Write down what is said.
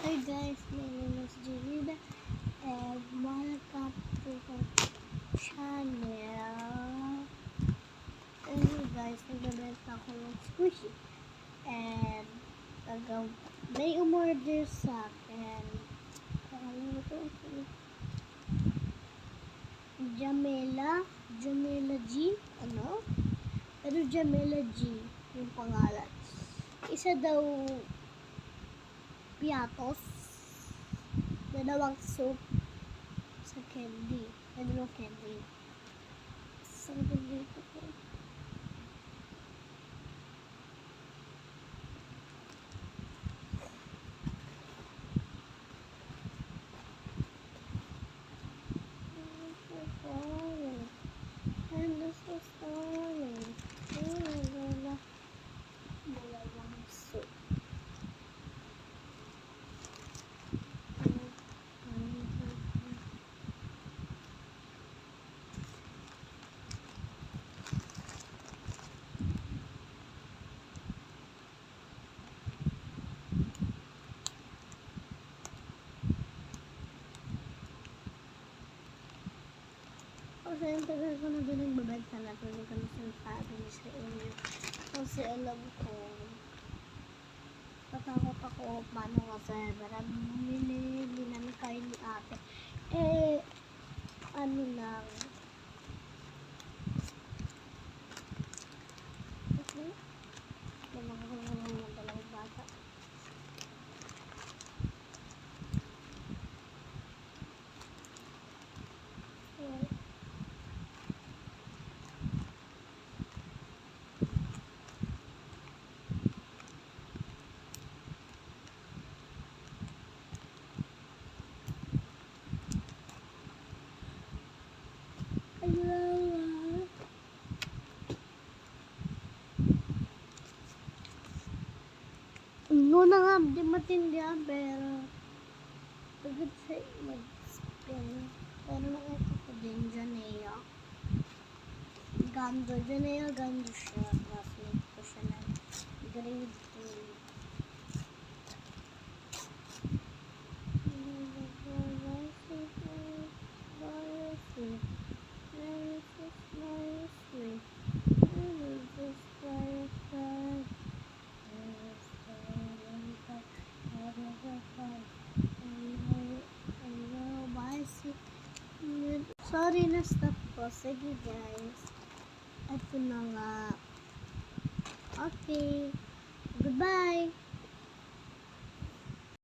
Hi guys, my name is Janida and welcome to my channel. Ayun guys, nagbebenta ako ng squishy and may umorder sa akin. Jamela G, ano? Pero Jamela G yung pangalan. Isa daw piatos, dalawang soup sa candy. Dalawang candy. Sa dito ko. I'm so sorry. Dalawang soup. Kasi yung tagal ko na doon nagbabagsa na ito, hindi ko na sinasabi sa inyo. Kasi alam ko, natakot ako paano kasi marami bumili, hindi namin kain ni ate. Ano lang. Okay? Dalawang bata. No na nga, di matindihan, pero pagod sa mag-spin. Pero nakita ko din, Janea. Janea gando siya. Classmate ko siya na grade 2. Sorry na stop ko. Sige guys. Ito na nga. Okay. Goodbye.